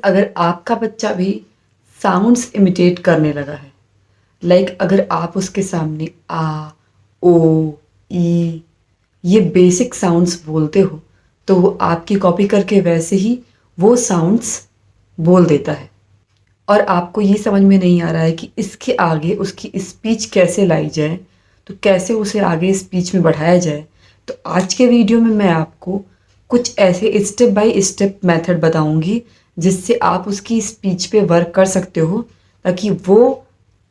अगर आपका बच्चा भी साउंड्स इमिटेट करने लगा है, लाइक अगर आप उसके सामने आ, ओ, ई ये बेसिक साउंड्स बोलते हो तो वो आपकी कॉपी करके वैसे ही वो साउंड्स बोल देता है। और आपको ये समझ में नहीं आ रहा है कि इसके आगे उसकी स्पीच कैसे लाई जाए, तो कैसे उसे आगे स्पीच में बढ़ाया जाए। तो आज के वीडियो में मैं आपको कुछ ऐसे स्टेप बाय स्टेप मेथड बताऊंगी जिससे आप उसकी स्पीच पे वर्क कर सकते हो, ताकि वो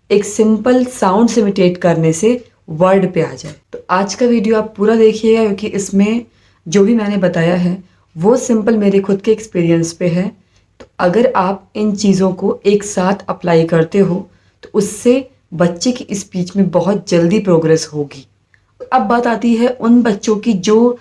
एक सिंपल साउंड इमिटेट करने से वर्ड पे आ जाए। तो आज का वीडियो आप पूरा देखिएगा, क्योंकि इसमें जो भी मैंने बताया है वो सिंपल मेरे खुद के एक्सपीरियंस पे है। तो अगर आप इन चीज़ों को एक साथ अप्लाई करते हो तो उससे बच्चे की स्पीच में बहुत जल्दी प्रोग्रेस होगी। अब बात आती है उन बच्चों की जो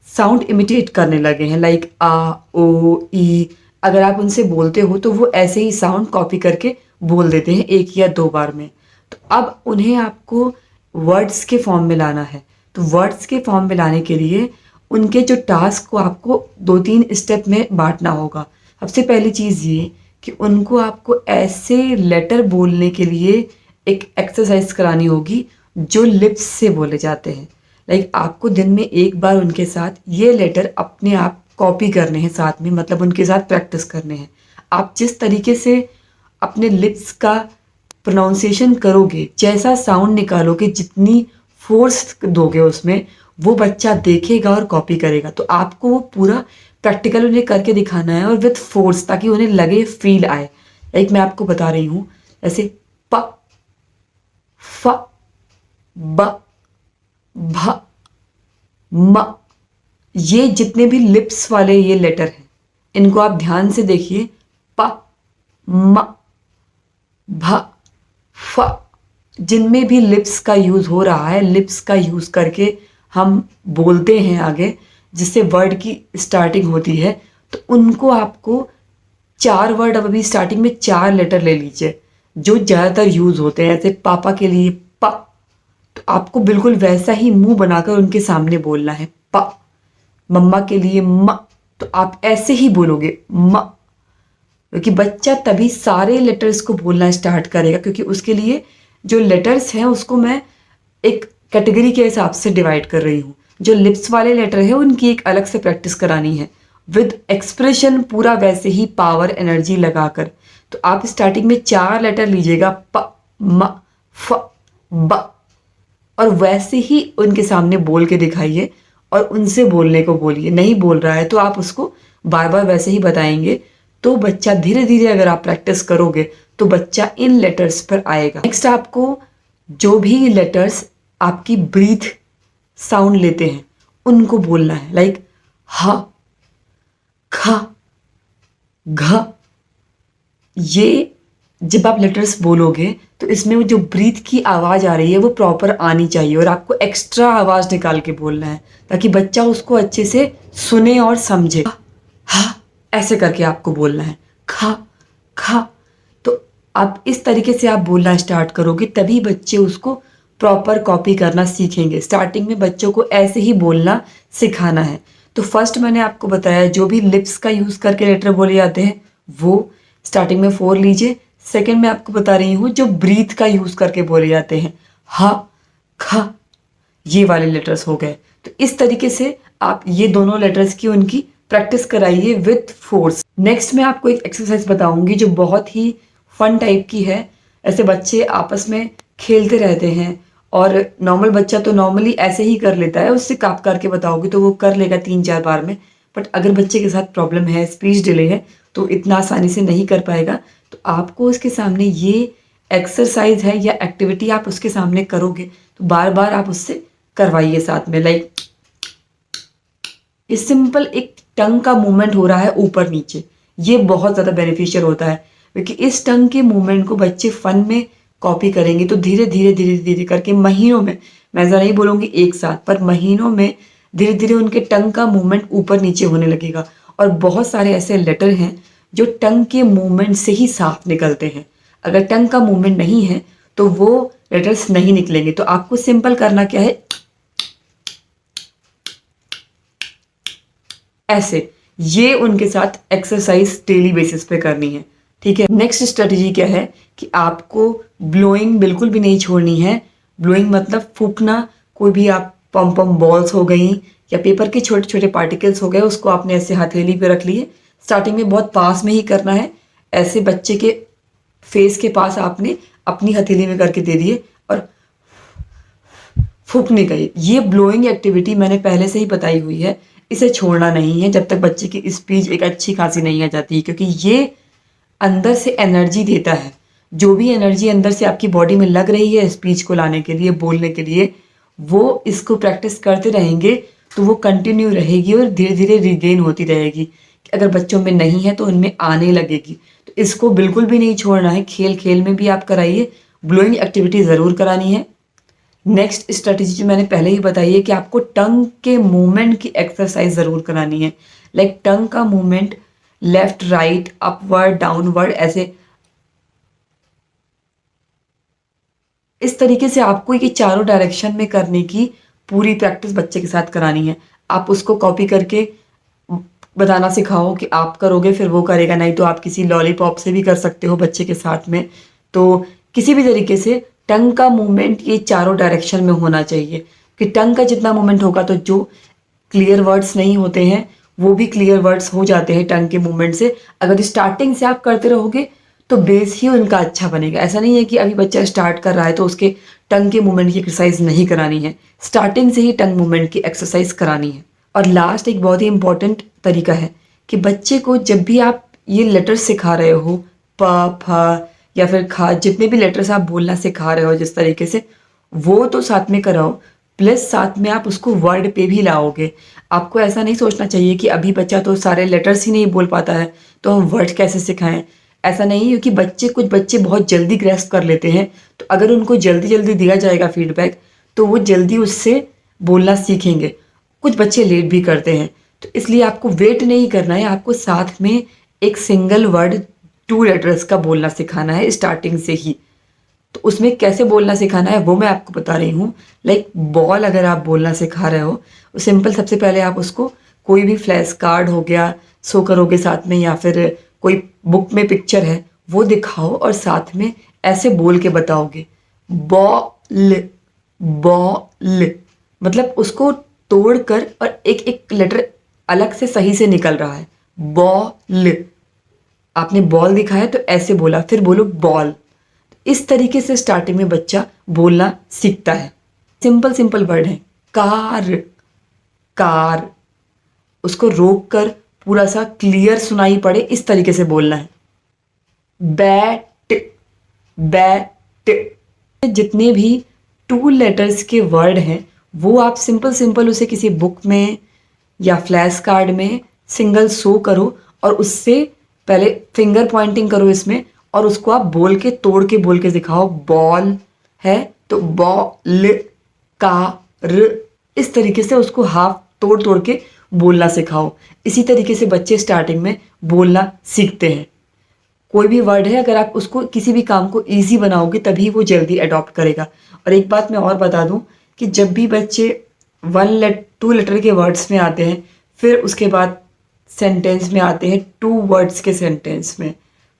साउंड इमिटेट करने लगे हैं, लाइक आ, ओ, ई। अगर आप उनसे बोलते हो तो वो ऐसे ही साउंड कॉपी करके बोल देते हैं 1 या 2 बार में। तो अब उन्हें आपको वर्ड्स के फॉर्म में लाना है। तो वर्ड्स के फॉर्म में लाने के लिए उनके जो टास्क को आपको 2-3 स्टेप में बांटना होगा। सबसे पहली चीज़ ये कि उनको आपको ऐसे लेटर बोलने के लिए एक एक्सरसाइज करानी होगी जो लिप्स से बोले जाते हैं। लाइक आपको दिन में 1 बार उनके साथ ये लेटर अपने आप कॉपी करने हैं, साथ में मतलब उनके साथ प्रैक्टिस करने हैं। आप जिस तरीके से अपने लिप्स का प्रोनाउंसिएशन करोगे, जैसा साउंड निकालोगे, जितनी फोर्स दोगे उसमें, वो बच्चा देखेगा और कॉपी करेगा। तो आपको वो पूरा प्रैक्टिकल उन्हें करके दिखाना है और विथ फोर्स, ताकि उन्हें लगे, फील आए। लाइक मैं आपको बता रही हूँ, जैसे प, फ, ब, भ, म। ये जितने भी लिप्स वाले ये लेटर हैं, इनको आप ध्यान से देखिए। प, म, भ, फ। जिनमें भी लिप्स का यूज़ हो रहा है, लिप्स का यूज़ करके हम बोलते हैं आगे, जिससे वर्ड की स्टार्टिंग होती है, तो उनको आपको 4 वर्ड, अब अभी स्टार्टिंग में 4 लेटर ले लीजिए जो ज़्यादातर यूज़ होते हैं। जैसे पापा के लिए प, तो आपको बिल्कुल वैसा ही मुंह बनाकर उनके सामने बोलना है, प। मम्मा के लिए म, तो आप ऐसे ही बोलोगे, म। क्योंकि बच्चा तभी सारे लेटर्स को बोलना स्टार्ट करेगा, क्योंकि उसके लिए जो लेटर्स हैं उसको मैं एक कैटेगरी के हिसाब से डिवाइड कर रही हूँ। जो लिप्स वाले लेटर है उनकी एक अलग से प्रैक्टिस करानी है विद एक्सप्रेशन, पूरा वैसे ही पावर एनर्जी लगाकर। तो आप स्टार्टिंग में 4 लेटर लीजिएगा, प, म, फ, ब, और वैसे ही उनके सामने बोल के दिखाइए और उनसे बोलने को बोलिए। नहीं बोल रहा है तो आप उसको बार बार वैसे ही बताएंगे। तो बच्चा धीरे धीरे, अगर आप प्रैक्टिस करोगे तो बच्चा इन लेटर्स पर आएगा। नेक्स्ट आपको जो भी लेटर्स आपकी ब्रीथ साउंड लेते हैं उनको बोलना है, लाइक ह, ख, घ। ये जब आप लेटर्स बोलोगे तो इसमें वो जो ब्रीथ की आवाज़ आ रही है वो प्रॉपर आनी चाहिए, और आपको एक्स्ट्रा आवाज़ निकाल के बोलना है ताकि बच्चा उसको अच्छे से सुने और समझे। हा, ऐसे करके आपको बोलना है, खा, खा। तो आप इस तरीके से आप बोलना स्टार्ट करोगे, तभी बच्चे उसको प्रॉपर कॉपी करना सीखेंगे। स्टार्टिंग में बच्चों को ऐसे ही बोलना सिखाना है। तो फर्स्ट मैंने आपको बताया जो भी लिप्स का यूज़ करके लेटर बोले जाते हैं वो स्टार्टिंग में 4 लीजिए। सेकंड में आपको बता रही हूँ जो ब्रीथ का यूज़ करके बोले जाते हैं, ह, ख, ये वाले लेटर्स हो गए। तो इस तरीके से आप ये दोनों लेटर्स की उनकी प्रैक्टिस कराइए विथ फोर्स। नेक्स्ट मैं आपको एक एक्सरसाइज बताऊंगी जो बहुत ही फन टाइप की है। ऐसे बच्चे आपस में खेलते रहते हैं, और नॉर्मल बच्चा तो नॉर्मली ऐसे ही कर लेता है, उससे आप करके बताओगे तो वो कर लेगा 3-4 बार में। बट अगर बच्चे के साथ प्रॉब्लम है, स्पीच डिले है, तो इतना आसानी से नहीं कर पाएगा। तो आपको उसके सामने ये एक्सरसाइज है या एक्टिविटी आप उसके सामने करोगे तो बार बार आप उससे करवाइए साथ में। लाइक ये सिंपल एक टंग का मूवमेंट हो रहा है ऊपर नीचे, ये बहुत ज़्यादा बेनिफिशियल होता है, क्योंकि इस टंग के मूवमेंट को बच्चे फन में कॉपी करेंगे तो धीरे धीरे धीरे धीरे करके महीनों में, मैं ऐसा नहीं बोलूँगी एक साथ, पर महीनों में धीरे धीरे उनके टंग का मूवमेंट ऊपर नीचे होने लगेगा। और बहुत सारे ऐसे लेटर हैं जो टंग के मूवमेंट से ही साफ निकलते हैं। अगर टंग का मूवमेंट नहीं है तो वो लेटर्स नहीं निकलेंगे। तो आपको सिंपल करना क्या है, ऐसे ये उनके साथ एक्सरसाइज डेली बेसिस पे करनी है। ठीक है, नेक्स्ट स्ट्रेटजी क्या है कि आपको ब्लोइंग बिल्कुल भी नहीं छोड़नी है। ब्लोइंग मतलब फूकना, कोई भी आप पम पम बॉल्स हो गई या पेपर के छोटे छोटे पार्टिकल्स हो गए, उसको आपने ऐसे हथेली पे रख लिए। स्टार्टिंग में बहुत पास में ही करना है, ऐसे बच्चे के फेस के पास आपने अपनी हथेली में करके दे दिए और फूकने का। ये ब्लोइंग एक्टिविटी मैंने पहले से ही बताई हुई है, इसे छोड़ना नहीं है जब तक बच्चे की स्पीच एक अच्छी खासी नहीं आ जाती, क्योंकि ये अंदर से एनर्जी देता है। जो भी एनर्जी अंदर से आपकी बॉडी में लग रही है स्पीच को लाने के लिए, बोलने के लिए, वो इसको प्रैक्टिस करते रहेंगे तो वो कंटिन्यू रहेगी और धीरे धीरे रिगेन होती रहेगी। अगर बच्चों में नहीं है तो उनमें आने लगेगी। तो इसको बिल्कुल भी नहीं छोड़ना है, खेल खेल में भी आप कराइए, ब्लोइंग एक्टिविटी ज़रूर करानी है। नेक्स्ट स्ट्रेटेजी जो मैंने पहले ही बताई है कि आपको टंग के मूवमेंट की एक्सरसाइज ज़रूर करानी है। लाइक टंग का movement left right upward downward, ऐसे इस तरीके से आपको ये चारों डायरेक्शन में करने की पूरी प्रैक्टिस बच्चे के साथ करानी है। आप उसको कॉपी करके बताना सिखाओ कि आप करोगे फिर वो करेगा, नहीं तो आप किसी लॉलीपॉप से भी कर सकते हो बच्चे के साथ में। तो किसी भी तरीके से टंग का मूवमेंट ये चारों डायरेक्शन में होना चाहिए कि टंग का जितना मूवमेंट होगा तो जो क्लियर वर्ड्स नहीं होते हैं वो भी क्लियर वर्ड्स हो जाते हैं टंग के मूवमेंट से। अगर स्टार्टिंग से आप करते रहोगे तो बेस ही उनका अच्छा बनेगा। ऐसा नहीं है कि अभी बच्चा स्टार्ट कर रहा है तो उसके टंग के मूवमेंट की एक्सरसाइज नहीं करानी है, स्टार्टिंग से ही टंग मूवमेंट की एक्सरसाइज करानी है। और लास्ट एक बहुत ही इंपॉर्टेंट तरीका है कि बच्चे को जब भी आप ये लेटर्स सिखा रहे हो, प फ या फिर खा, जितने भी लेटर्स आप बोलना सिखा रहे हो जिस तरीके से, वो तो साथ में कराओ, प्लस साथ में आप उसको वर्ड पे भी लाओगे। आपको ऐसा नहीं सोचना चाहिए कि अभी बच्चा तो सारे लेटर्स ही नहीं बोल पाता है तो हम वर्ड कैसे सिखाएं। ऐसा नहीं, क्योंकि कुछ बच्चे बहुत जल्दी ग्रैस्प कर लेते हैं, तो अगर उनको जल्दी जल्दी दिया जाएगा फीडबैक तो वो जल्दी उससे बोलना सीखेंगे। कुछ बच्चे लेट भी करते हैं, तो इसलिए आपको वेट नहीं करना है, आपको साथ में एक सिंगल वर्ड 2 लेटर्स का बोलना सिखाना है स्टार्टिंग से ही। तो उसमें कैसे बोलना सिखाना है वो मैं आपको बता रही हूँ। लाइक बॉल अगर आप बोलना सिखा रहे हो तो सिंपल, सबसे पहले आप उसको कोई भी फ्लैश कार्ड हो गया, शो करोगे साथ में, या फिर कोई बुक में पिक्चर है वो दिखाओ और साथ में ऐसे बोल के बताओगे, बॉल बॉल, मतलब उसको तोड़कर, और एक एक लेटर अलग से सही से निकल रहा है। बॉल, आपने बॉल दिखाया तो ऐसे बोला, फिर बोलो बॉल। इस तरीके से स्टार्टिंग में बच्चा बोलना सीखता है। सिंपल सिंपल वर्ड है, कार कार, उसको रोक कर पूरा सा क्लियर सुनाई पड़े इस तरीके से बोलना है। बैट बैट, जितने भी 2 लेटर्स के वर्ड हैं वो आप सिंपल सिंपल उसे किसी बुक में या फ्लैश कार्ड में सिंगल शो करो और उससे पहले फिंगर पॉइंटिंग करो इसमें, और उसको आप बोल के तोड़ के बोल के दिखाओ। बॉल है तो बॉल, कार, इस तरीके से उसको हाफ तोड़ तोड़ के बोलना सिखाओ। इसी तरीके से बच्चे स्टार्टिंग में बोलना सीखते हैं। कोई भी वर्ड है, अगर आप उसको किसी भी काम को ईजी बनाओगे तभी वो जल्दी अडॉप्ट करेगा। और एक बात मैं और बता दूं कि जब भी बच्चे 2 लेटर के वर्ड्स में आते हैं, फिर उसके बाद सेंटेंस में आते हैं 2 वर्ड्स के सेंटेंस में,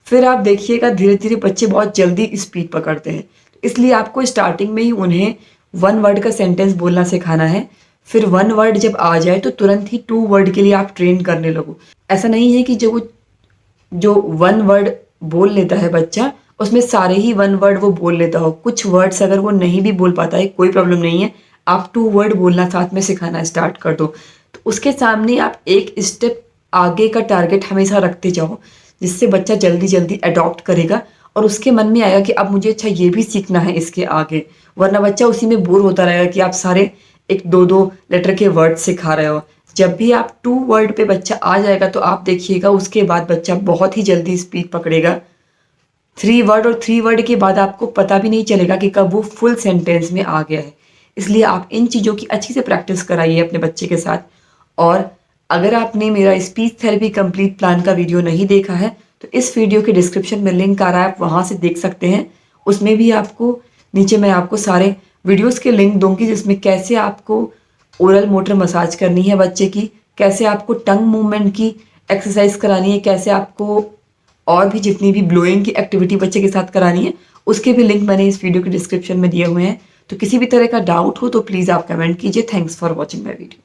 फिर आप देखिएगा धीरे धीरे बच्चे बहुत जल्दी स्पीड पकड़ते हैं। इसलिए आपको स्टार्टिंग में ही उन्हें 1 वर्ड का सेंटेंस बोलना सिखाना है, फिर 1 वर्ड जब आ जाए तो तुरंत ही 2 वर्ड के लिए आप ट्रेन करने लगो। ऐसा नहीं है कि जो 1 वर्ड बोल लेता है बच्चा उसमें सारे ही 1 वर्ड वो बोल लेता हो। कुछ वर्ड्स अगर वो नहीं भी बोल पाता है कोई प्रॉब्लम नहीं है, आप 2 वर्ड बोलना साथ में सिखाना स्टार्ट कर दो। तो उसके सामने आप एक स्टेप आगे का टारगेट हमेशा रखते जाओ, जिससे बच्चा जल्दी जल्दी अडॉप्ट करेगा और उसके मन में आएगा कि अब मुझे अच्छा ये भी सीखना है इसके आगे। वरना बच्चा उसी में बोर होता रहेगा कि आप सारे 1-2 लेटर के वर्ड सिखा रहे हो। जब भी आप 2 वर्ड पे बच्चा आ जाएगा तो आप देखिएगा उसके बाद बच्चा बहुत ही जल्दी स्पीड पकड़ेगा। 3 वर्ड, और 3 वर्ड के बाद आपको पता भी नहीं चलेगा कि कब वो फुल सेंटेंस में आ गया है। इसलिए आप इन चीज़ों की अच्छी से प्रैक्टिस कराइए अपने बच्चे के साथ। और अगर आपने मेरा स्पीच थेरेपी कंप्लीट प्लान का वीडियो नहीं देखा है तो इस वीडियो के डिस्क्रिप्शन में लिंक आ रहा है, आप वहाँ से देख सकते हैं। उसमें भी आपको नीचे मैं आपको सारे वीडियोस के लिंक दूंगी जिसमें कैसे आपको ओरल मोटर मसाज करनी है बच्चे की, कैसे आपको टंग मूवमेंट की एक्सरसाइज करानी है, कैसे आपको और भी जितनी भी ब्लोइंग की एक्टिविटी बच्चे के साथ करानी है, उसके भी लिंक मैंने इस वीडियो के डिस्क्रिप्शन में दिए हुए हैं। तो किसी भी तरह का डाउट हो तो प्लीज़ आप कमेंट कीजिए। Thanks for watching my video.